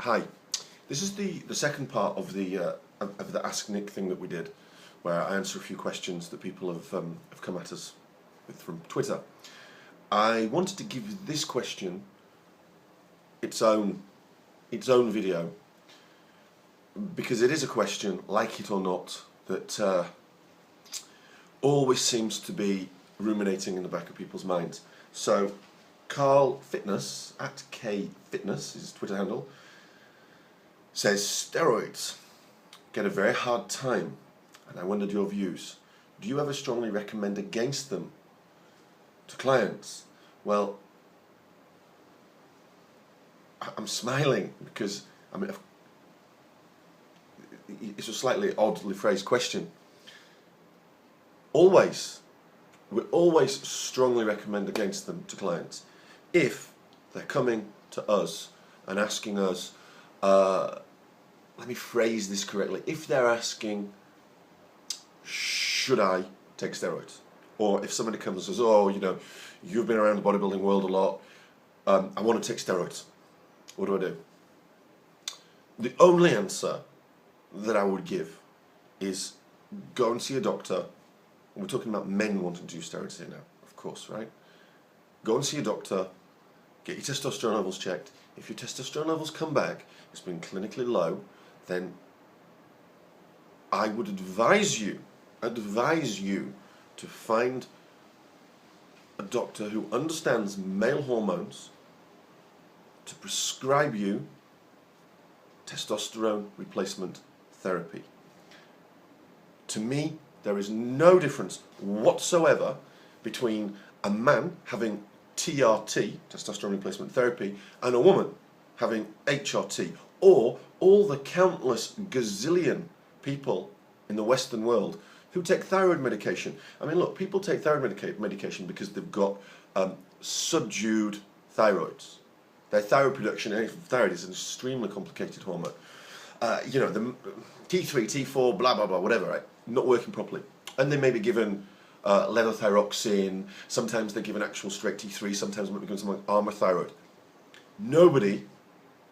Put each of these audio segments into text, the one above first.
Hi, this is the second part of the Ask Nick thing that we did, where I answer a few questions that people have come at us with from Twitter. I wanted to give this question its own video, because it is a question, like it or not, that always seems to be ruminating in the back of people's minds. So Carl Fitness, at K Fitness, his Twitter handle, says, steroids get a very hard time, and I wondered your views. Do you ever strongly recommend against them to clients? Well, I'm smiling because, I mean, it's a slightly oddly phrased question. We always strongly recommend against them to clients if they're coming to us and asking us, let me phrase this correctly, if they're asking, should I take steroids? Or if somebody comes and says, oh, you know, you've been around the bodybuilding world a lot, I want to take steroids, what do I do? The only answer that I would give is go and see a doctor. We're talking about men wanting to use steroids here now, of course, right? Go and see a doctor, get your testosterone levels checked. If your testosterone levels come back, it's been clinically low, then I would advise you to find a doctor who understands male hormones to prescribe you testosterone replacement therapy. To me, there is no difference whatsoever between a man having TRT, testosterone replacement therapy, and a woman having HRT, or all the countless gazillion people in the Western world who take thyroid medication. I mean, look, people take thyroid medication because they've got subdued thyroids. Their thyroid production, and thyroid is an extremely complicated hormone. You know, the T3, T4, blah, blah, blah, whatever, right? Not working properly. And they may be given levothyroxine, sometimes they're given actual straight T3, sometimes they might be given something like armour-thyroid. Nobody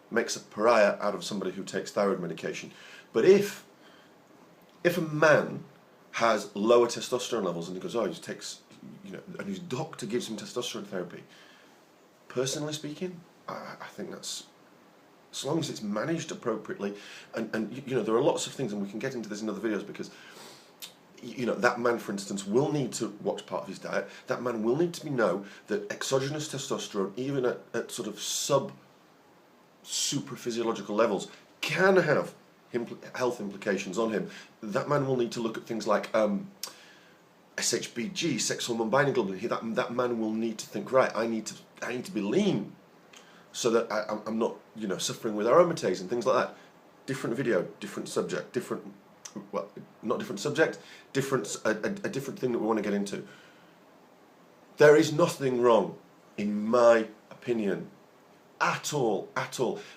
makes a pariah out of somebody who takes thyroid medication. But if a man has lower testosterone levels and he goes, oh, he takes, you know, and his doctor gives him testosterone therapy, personally speaking, I think that's, as long as it's managed appropriately, and you know, there are lots of things, and we can get into this in other videos, because you know, that man, for instance, will need to watch part of his diet. That man will need to know that exogenous testosterone, even at sort of super-physiological levels, can have health implications on him. That man will need to look at things like SHBG, sex hormone binding globulin. That man will need to think, right, I need to be lean, so that I'm not, you know, suffering with aromatase and things like that. Different video, different subject, well, not different subject, a different thing that we want to get into. There is nothing wrong, in my opinion, at all,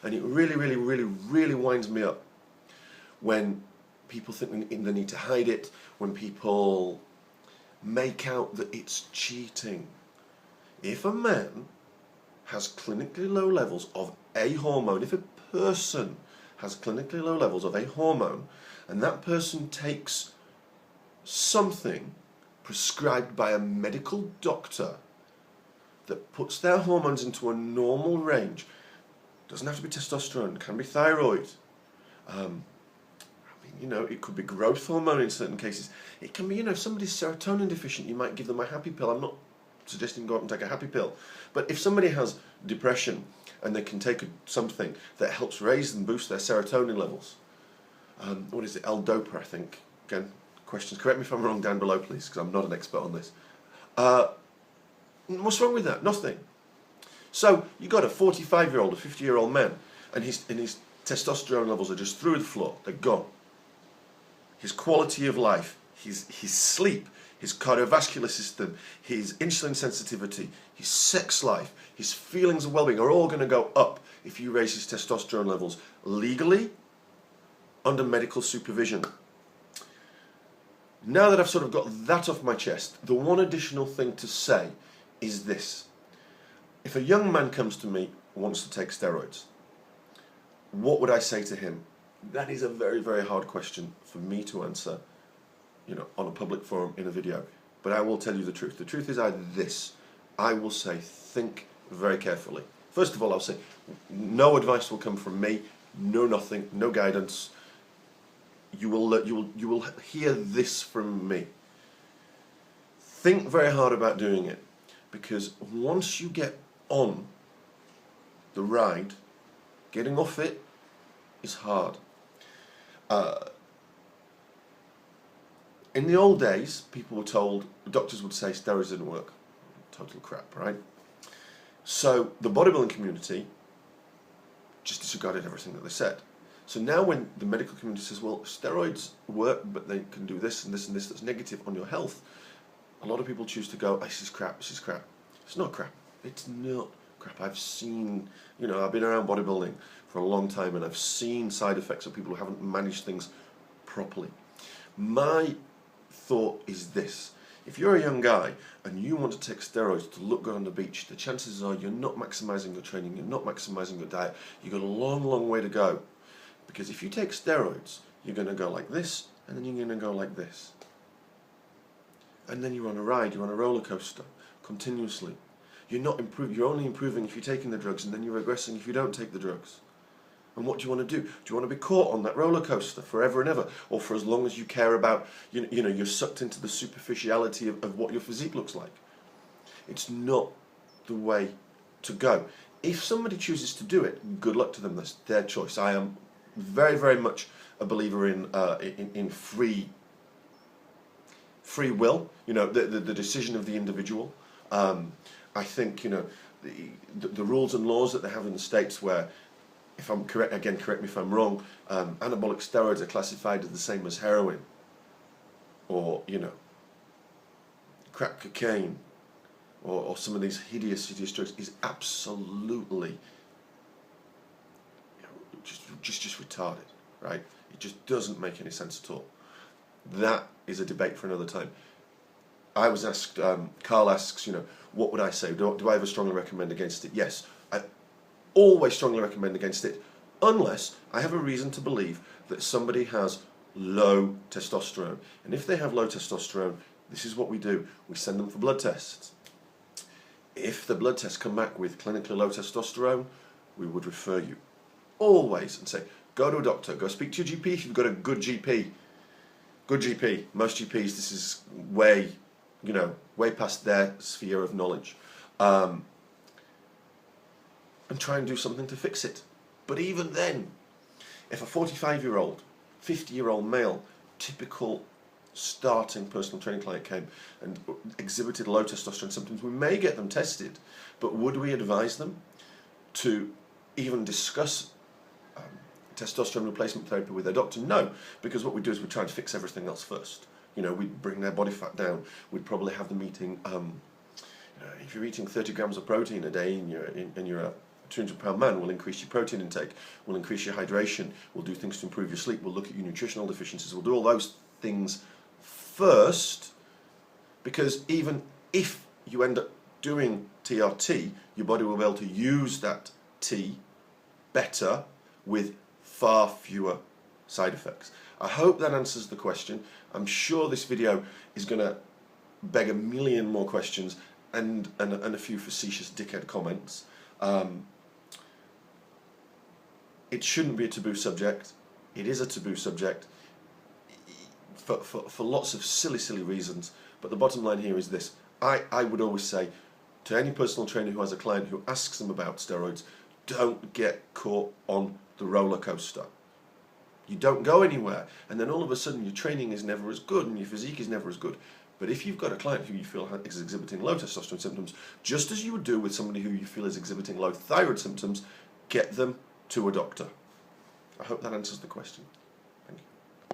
and it really winds me up when people think they need to hide it, when people make out that it's cheating. If a man has clinically low levels of a hormone, if a person has clinically low levels of a hormone, and that person takes something prescribed by a medical doctor that puts their hormones into a normal range, doesn't have to be testosterone, can be thyroid, I mean, you know, it could be growth hormone in certain cases. It can be, you know, if somebody's serotonin deficient, you might give them a happy pill. I'm not suggesting go out and take a happy pill, but if somebody has depression and they can take something that helps raise and boost their serotonin levels, what is it, L-Dopa, I think. Again, questions, correct me if I'm wrong down below, please, because I'm not an expert on this. What's wrong with that? Nothing. So you've got a 45-year-old, a 50-year-old man, and his testosterone levels are just through the floor. They're gone. His quality of life, his sleep, his cardiovascular system, his insulin sensitivity, his sex life, his feelings of well-being are all going to go up if you raise his testosterone levels legally, under medical supervision. Now that I've sort of got that off my chest, the one additional thing to say is this. If a young man comes to me and wants to take steroids, what would I say to him? That is a very, very hard question for me to answer, you know, on a public forum in a video. But I will tell you the truth. The truth is either this. I will say, think very carefully. First of all, I'll say, no advice will come from me, no nothing, no guidance. You will hear this from me. Think very hard about doing it, because once you get on the ride, getting off it is hard. In the old days, people were told, doctors would say steroids didn't work. Total crap, right? So the bodybuilding community just disregarded everything that they said. So now when the medical community says, well, steroids work, but they can do this and this and this that's negative on your health, a lot of people choose to go, this is crap, this is crap. It's not crap. It's not crap. I've seen, you know, I've been around bodybuilding for a long time, and I've seen side effects of people who haven't managed things properly. My thought is this: if you're a young guy and you want to take steroids to look good on the beach, the chances are you're not maximising your training, you're not maximising your diet, you've got a long, long way to go. Because if you take steroids, you're going to go like this, and then you're going to go like this. And then you're on a ride, you're on a roller coaster, continuously. You're not improving, you're only improving if you're taking the drugs, and then you're regressing if you don't take the drugs. And what do you want to do? Do you want to be caught on that roller coaster forever and ever? Or for as long as you care about, you know, you're sucked into the superficiality of what your physique looks like? It's not the way to go. If somebody chooses to do it, good luck to them, that's their choice. I am very, very much a believer in free will, you know, the decision of the individual. I think, you know, the rules and laws that they have in the States, where, if I'm correct, again, correct me if I'm wrong, anabolic steroids are classified as the same as heroin, or, you know, crack cocaine, or some of these hideous drugs, is absolutely, you know, just retarded, right? It just doesn't make any sense at all. That is a debate for another time. I was asked, Carl asks, you know, what would I say? Do I ever strongly recommend against it? Yes, I always strongly recommend against it, unless I have a reason to believe that somebody has low testosterone. And if they have low testosterone, this is what we do. We send them for blood tests. If the blood tests come back with clinically low testosterone, we would refer you always and say, go to a doctor, go speak to your GP if you've got a good GP. Good GP. Most GPs, this is way, you know, way past their sphere of knowledge. And try and do something to fix it. But even then, if a 45-year-old, 50-year-old male, typical starting personal training client came and exhibited low testosterone symptoms, we may get them tested, but would we advise them to even discuss testosterone replacement therapy with their doctor? No, because what we do is we try and fix everything else first. You know, we'd bring their body fat down. We'd probably have them eating, if you're eating 30 grams of protein a day and you're a 200-pound man, we'll increase your protein intake, we'll increase your hydration, we'll do things to improve your sleep, we'll look at your nutritional deficiencies, we'll do all those things first, because even if you end up doing TRT, your body will be able to use that T better with far fewer side effects. I hope that answers the question. I'm sure this video is going to beg a million more questions and a few facetious dickhead comments. It shouldn't be a taboo subject. It is a taboo subject for lots of silly reasons. But the bottom line here is this. I would always say to any personal trainer who has a client who asks them about steroids, don't get caught on the roller coaster. You don't go anywhere, and then all of a sudden your training is never as good and your physique is never as good. But if you've got a client who you feel is exhibiting low testosterone symptoms, just as you would do with somebody who you feel is exhibiting low thyroid symptoms, get them to a doctor. I hope that answers the question.